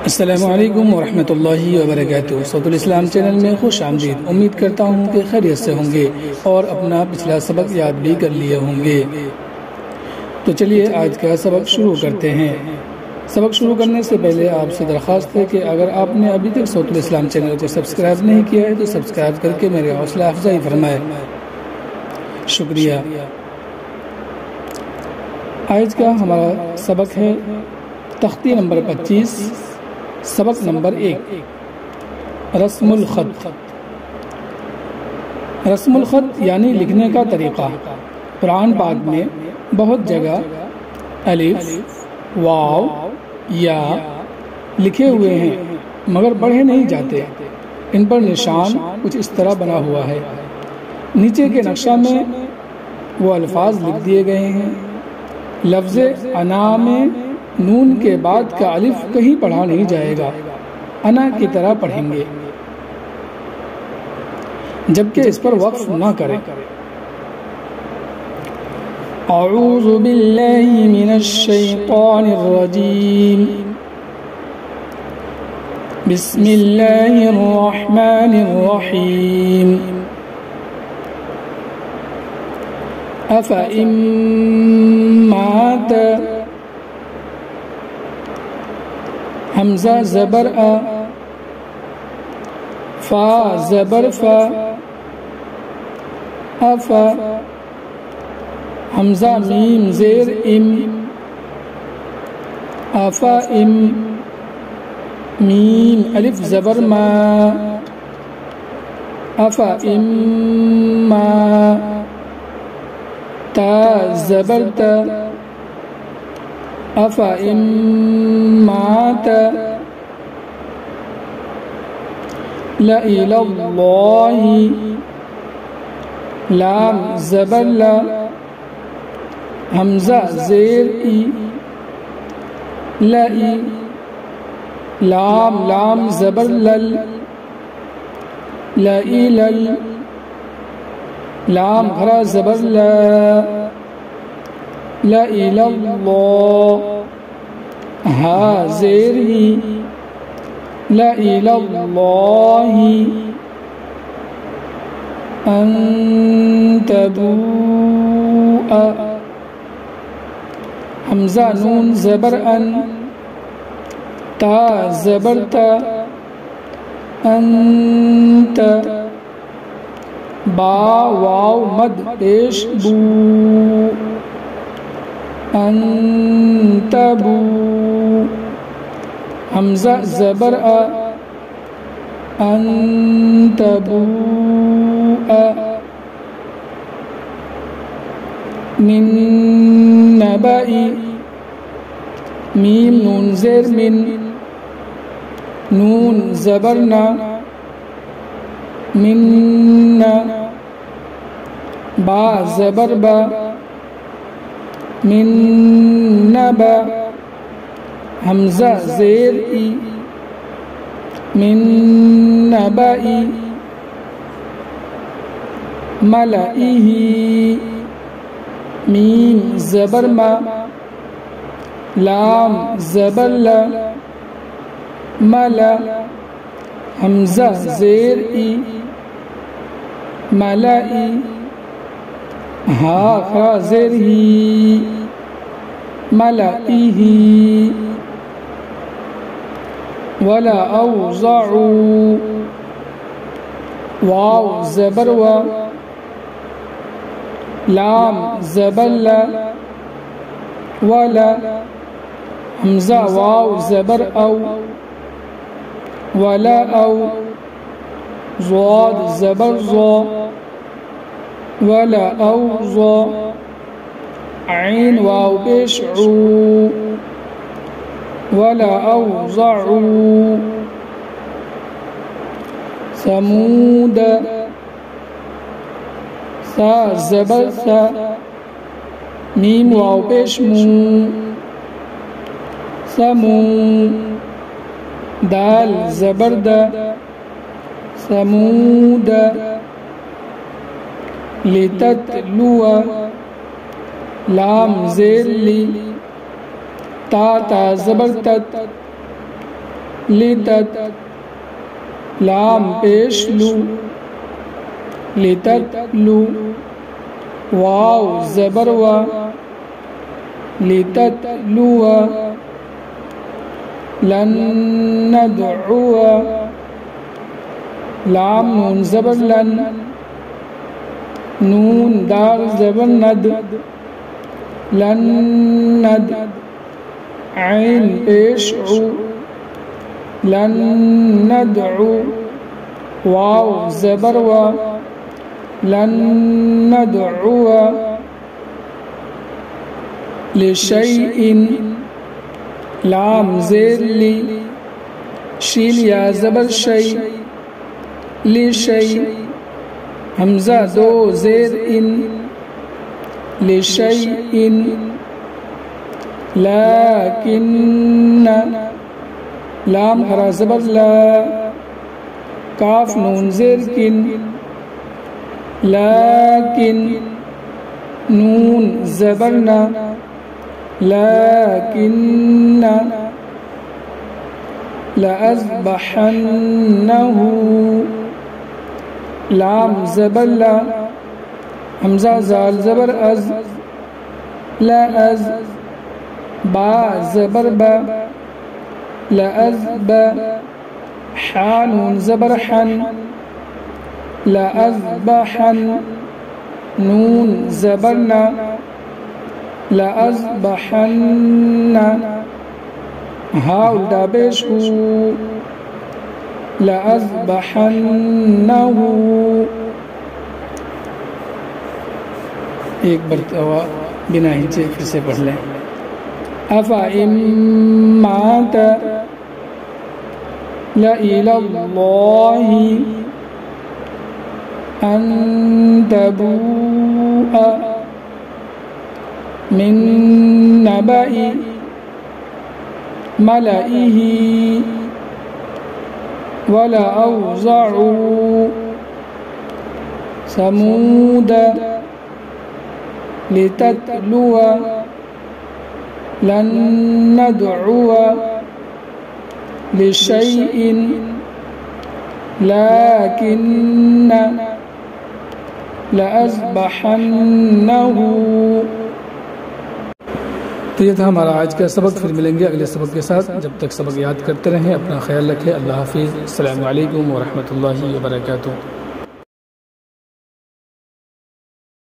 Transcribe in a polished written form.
السلام علیکم ورحمۃ اللہ وبرکاتہ۔ صوت الاسلام چینل میں خوش آمدید۔ امید کرتا ہوں کہ خیریت سے ہوں گے اور اپنا پچھلا سبق یاد بھی کر لیے ہوں گے۔ تو چلیے آج کا سبق شروع کرتے ہیں۔ سبق شروع کرنے سے پہلے آپ سے درخواست ہے کہ اگر آپ نے ابھی تک صوت الاسلام چینل کو سبسکرائب نہیں کیا ہے تو سبسکرائب کر کے میرے حوصلہ افزائی فرمائے، شکریہ۔ آج کا ہمارا سبق ہے تختی نمبر 25، سبق نمبر 1، رسم الخط۔ رسم الخط یعنی لکھنے کا طریقہ۔ قرآن پاک میں بہت جگہ الف، واو، یا لکھے ہوئے ہیں مگر پڑھے نہیں جاتے۔ ان پر نشان کچھ اس طرح بنا ہوا ہے۔ نیچے کے نقشہ میں وہ الفاظ لکھ دیے گئے ہیں۔ لفظ انا میں نون کے بعد کا الف کہیں پڑھا نہیں جائے گا، انا کی طرح پڑھیں گے، جبکہ اس پر وقف نہ کریں۔ اعوذ باللہ من الشیطان الرجیم، بسم اللہ الرحمن الرحیم۔ افإن مات، حمزہ زبر ا، فا زبر فا، افا، حمزہ میم زیر ام، افا ام، میم الف زبر ما، افا ام ما، تا زبر تا، افا ام مات، لإلی اللہ، لام زبر لا، حمزہ زیر ای، لئی، لام لام زبر لل، لئی لل، لام ہرا زبر لا، لإلی اللہ، ہا زیر ہی، لإلی اللہ، ان تبوء، حمزہ نون زبر ان، تا زبر تا، انت، با واو مد پیش بو، انتبو، حمزہ زبر ا، انتبو ا، من نبئی، میم نون زیر من، نون زبر نا، من، با زبر با، من نبا، حمزہ زیر ای، من نبئی، ملئہ، میم زبر ما، لام زبر لا، ملا، حمزہ زیر ای، ملئی، ہا خا زیر ہی، ملئہ، ولا اوزعوا، واو زبر و، لام زبر لا، ولا، حمزہ واو زبر او، ولا او، ضاد زبر ضا، ولا اوضا، عین واو پیش عو، ولا اوضعوا، ثمود، سا زبر سا، میم واو پیش مو، سمو، دال زبر دا، ثمود، لتتلو، لام زیر لی، تا تا زبر تت، لتت لام پیش لو لتتلو واو زبر و لتتلو لن ندعو لام نون زبر لن نون دال زبر ند لن ند عین پیش عو لن ندعو واو زبر و لن ندعو لشیء لام زیر لی شیل یا زبر شی لشیء حمزہ دو زیر ان لشیء لیکن لام حرا زبر لا کاف نون زیر کن لیکن نون زبرنا لیکن لأذبحنه لام زبر لا حمزہ زال زبر از لا از با زبر با لأذب حانون زبر حن لأذبحن نون زبرنا لأذبحن هاول دابشو لأذبحنه ایک مرتبہ بنا ہچے پھر سے پڑھ لیں أفإن مات لإلى الله أن تبوء من نبأ ملئه ولا أوزعوا ثمود لتتلو لن ندعو لشيء لكن لأذبحنه. تو یہ تھا ہمارا آج کا سبق. پھر ملیں گے اگلے سبق کے ساتھ. جب تک سبق یاد کرتے رہیں. اپنا خیال رکھیں. اللہ حافظ. السلام علیکم ورحمۃ اللہ وبرکاتہ.